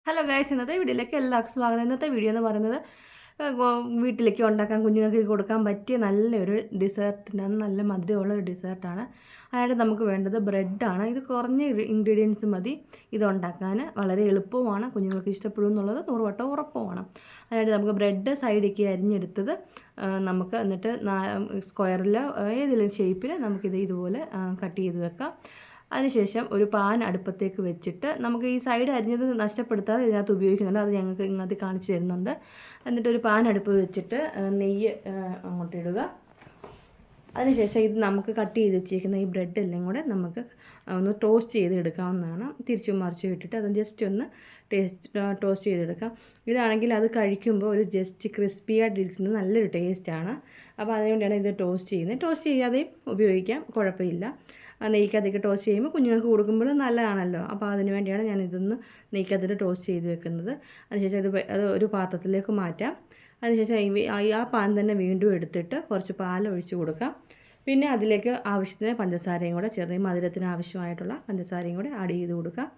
Hello guys, ഇന്നത്തെ വീഡിയോയിലേക്ക് എല്ലാവർക്കും സ്വാഗതം. ഇന്നത്തെ വീഡിയോ എന്ന് പറയുന്നത് വീട്ടിലേക്ക് ഉണ്ടാക്കാൻ കുഞ്ഞുങ്ങൾക്ക് കൊടുക്കാൻ പറ്റിയ നല്ലൊരു ഡിസേർട്ടിനാണ്. നല്ല മധുരമുള്ള ഒരു ഡിസേർട്ടാണ്. അതായത് നമുക്ക് വേണ്ടത് ബ്രെഡാണ്. ഇത് കുറഞ്ഞ ഇൻഗ്രീഡിയൻസ് മതി ഇതുണ്ടാക്കാൻ. വളരെ എളുപ്പവുമാണ്, കുഞ്ഞുങ്ങൾക്ക് ഇഷ്ടപ്പെടും എന്നുള്ളത് 100 വട്ടം ഉറപ്പുമാണ്. അതായത് നമുക്ക് ബ്രെഡ് സൈഡിലേക്ക് അരിഞ്ഞെടുത്തത് നമുക്ക് എന്നിട്ട് സ്ക്വയറിൽ ഏതെങ്കിലും ഷേപ്പിൽ നമുക്കിത് ഇതുപോലെ കട്ട് ചെയ്ത് വെക്കാം. അതിനുശേഷം ഒരു പാൻ അടുപ്പത്തേക്ക് വെച്ചിട്ട് നമുക്ക് ഈ സൈഡ് അരിഞ്ഞത് നഷ്ടപ്പെടുത്താതെ ഇതിനകത്ത് ഉപയോഗിക്കുന്നുണ്ട്. അത് ഞങ്ങൾക്ക് ഇങ്ങനത്തെ കാണിച്ചു തരുന്നുണ്ട്. എന്നിട്ട് ഒരു പാൻ അടുപ്പ് വെച്ചിട്ട് നെയ്യ് അങ്ങോട്ട് ഇടുക. അതിനുശേഷം ഇത് നമുക്ക് കട്ട് ചെയ്ത് വെച്ചിരിക്കുന്ന ഈ ബ്രെഡ് എല്ലാം കൂടെ നമുക്ക് ഒന്ന് ടോസ്റ്റ് ചെയ്ത് എടുക്കാവുന്നതാണ്. തിരിച്ചും മറിച്ചും ഇട്ടിട്ട് അത് ജസ്റ്റ് ഒന്ന് ടോസ്റ്റ് ചെയ്തെടുക്കാം. ഇതാണെങ്കിൽ അത് കഴിക്കുമ്പോൾ ഒരു ജസ്റ്റ് ക്രിസ്പി ആയിട്ടിരിക്കുന്നത് നല്ലൊരു ടേസ്റ്റാണ്. അപ്പോൾ അതിനുവേണ്ടിയാണ് ഇത് ടോസ്റ്റ് ചെയ്യുന്നത്. ടോസ്റ്റ് ചെയ്യാതെയും ഉപയോഗിക്കാം, കുഴപ്പമില്ല. നെയ്ക്കകത്തേക്ക് ടോസ്റ്റ് ചെയ്യുമ്പോൾ കുഞ്ഞുങ്ങൾക്ക് കൊടുക്കുമ്പോൾ നല്ലതാണല്ലോ. അപ്പോൾ അതിന് വേണ്ടിയാണ് ഞാൻ ഇതൊന്ന് നെയ്ക്കകത്തിട്ട് ടോസ്റ്റ് ചെയ്ത് വെക്കുന്നത്. അതിനുശേഷം അത് ഒരു പാത്രത്തിലേക്ക് മാറ്റാം. അതിനുശേഷം ആ പാൻ തന്നെ വീണ്ടും എടുത്തിട്ട് കുറച്ച് പാൽ ഒഴിച്ച് കൊടുക്കാം. പിന്നെ അതിലേക്ക് ആവശ്യത്തിന് പഞ്ചസാരയും കൂടെ ചെറിയ മധുരത്തിന് ആവശ്യമായിട്ടുള്ള പഞ്ചസാരയും കൂടെ ആഡ് ചെയ്ത് കൊടുക്കാം.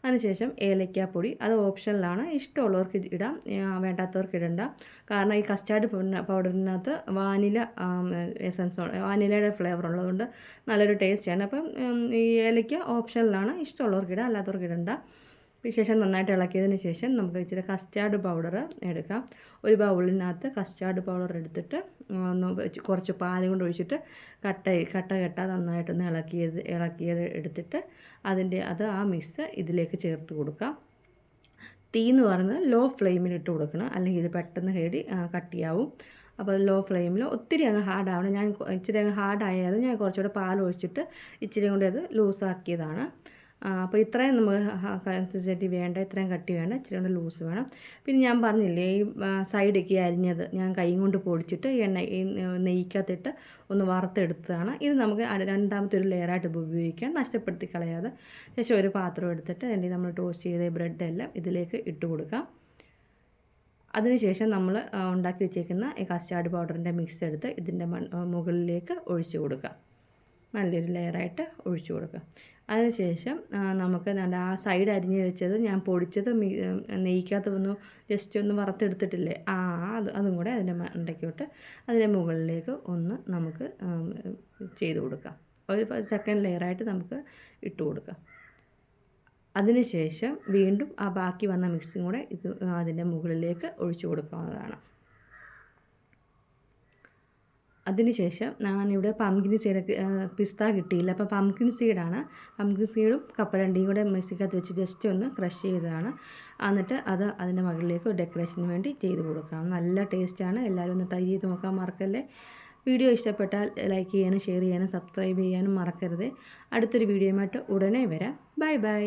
അതിനുശേഷം ഏലക്കാപ്പൊടി, അത് ഓപ്ഷനിലാണ്, ഇഷ്ടമുള്ളവർക്ക് ഇടാം, വേണ്ടാത്തവർക്ക് ഇടണ്ട. കാരണം ഈ കസ്റ്റാർഡ് പൗഡറിനകത്ത് വാനില എസൻസ്, വാനിലയുടെ ഫ്ലേവർ ഉള്ളതുകൊണ്ട് നല്ലൊരു ടേസ്റ്റാണ്. അപ്പം ഈ ഏലക്ക ഓപ്ഷനിലാണ്, ഇഷ്ടമുള്ളവർക്ക് ഇടാം, അല്ലാത്തവർക്ക് ഇടണ്ട. ശേഷം നന്നായിട്ട് ഇളക്കിയതിന് ശേഷം നമുക്ക് ഇച്ചിരി കസ്റ്റാർഡ് പൗഡർ എടുക്കാം. ഒരു ബൗളിനകത്ത് കസ്റ്റാർഡ് പൗഡർ എടുത്തിട്ട് കുറച്ച് പാലും കൊണ്ട് ഒഴിച്ചിട്ട് കട്ട നന്നായിട്ടൊന്ന് ഇളക്കിയത് എടുത്തിട്ട് ആ മിക്സ് ഇതിലേക്ക് ചേർത്ത് കൊടുക്കാം. തീ എന്ന് പറയുന്നത് ലോ ഫ്ലെയിമിലിട്ട് കൊടുക്കണം, അല്ലെങ്കിൽ ഇത് പെട്ടെന്ന് കട്ടിയാവും. അപ്പോൾ ലോ ഫ്ലെയിമിൽ ഒത്തിരി അങ്ങ് ഹാർഡാവണം. ഞാൻ ഇച്ചിരി അങ്ങ് ഹാർഡായത് ഞാൻ കുറച്ചുകൂടെ പാൽ ഒഴിച്ചിട്ട് ഇച്ചിരി കൂടി അത് ലൂസാക്കിയതാണ്. അപ്പോൾ ഇത്രയും നമുക്ക് കൺസിസ്റ്റൻസി വേണ്ട, ഇത്രയും കട്ടി വേണ്ട, ഇച്ചിരി കൊണ്ട് ലൂസ് വേണം. പിന്നെ ഞാൻ പറഞ്ഞില്ലേ, ഈ സൈഡൊക്കെ അരിഞ്ഞത് ഞാൻ കൈ കൊണ്ട് പൊടിച്ചിട്ട് ഈ നെയ്ക്കകത്തിട്ട് ഒന്ന് വറുത്തെടുത്തതാണ്. ഇത് നമുക്ക് രണ്ടാമത്തെ ഒരു ലെയറായിട്ട് ഉപയോഗിക്കാം, നഷ്ടപ്പെടുത്തി കളയാതെ. ശേഷം ഒരു പാത്രം എടുത്തിട്ട് നമ്മൾ ടോസ്റ്റ് ചെയ്ത ബ്രെഡെല്ലാം ഇതിലേക്ക് ഇട്ട് കൊടുക്കാം. അതിനുശേഷം നമ്മൾ ഉണ്ടാക്കി വെച്ചേക്കുന്ന ഈ കസ്റ്റാർഡ് പൗഡറിൻ്റെ മിക്സ് എടുത്ത് ഇതിൻ്റെ മുകളിലേക്ക് ഒഴിച്ച് കൊടുക്കാം. നല്ലൊരു ലെയറായിട്ട് ഒഴിച്ചു കൊടുക്കുക. അതിനുശേഷം നമുക്ക് ആ സൈഡ് അരിഞ്ഞ് വെച്ചത് ഞാൻ പൊടിച്ചത് നെയ്ക്കകത്ത് ജസ്റ്റ് ഒന്ന് വറുത്തെടുത്തിട്ടില്ലേ, അതും കൂടെ അതിൻ്റെ മണ്ടയ്ക്കോട്ട് അതിൻ്റെ മുകളിലേക്ക് ഒന്ന് നമുക്ക് ചെയ്ത് കൊടുക്കാം. ഒരു സെക്കൻഡ് ലെയറായിട്ട് നമുക്ക് ഇട്ട് കൊടുക്കാം. അതിനുശേഷം വീണ്ടും ആ ബാക്കി വന്ന മിക്സും കൂടെ അതിൻ്റെ മുകളിലേക്ക് ഒഴിച്ചു കൊടുക്കാവുന്നതാണ്. അതിനുശേഷം ഞാനിവിടെ പംകിൻ സീഡ്, പിസ്ത കിട്ടിയില്ല, അപ്പോൾ പംകിൻ സീഡാണ്. പംകിൻ സീഡും കപ്പലണ്ടിയും കൂടെ മിക്സിക്കകത്ത് വെച്ച് ജസ്റ്റ് ഒന്ന് ക്രഷ് ചെയ്തതാണ്. എന്നിട്ട് അതിൻ്റെ മുകളിലേക്ക് ഡെക്കറേഷന് വേണ്ടി ചെയ്ത് കൊടുക്കാം. നല്ല ടേസ്റ്റാണ്. എല്ലാവരും ഒന്ന് ട്രൈ ചെയ്ത് നോക്കാൻ മറക്കല്ലേ. വീഡിയോ ഇഷ്ടപ്പെട്ടാൽ ലൈക്ക് ചെയ്യാനും ഷെയർ ചെയ്യാനും സബ്സ്ക്രൈബ് ചെയ്യാനും മറക്കരുത്. അടുത്തൊരു വീഡിയോയുമായിട്ട് ഉടനെ വരാം. Bye bye.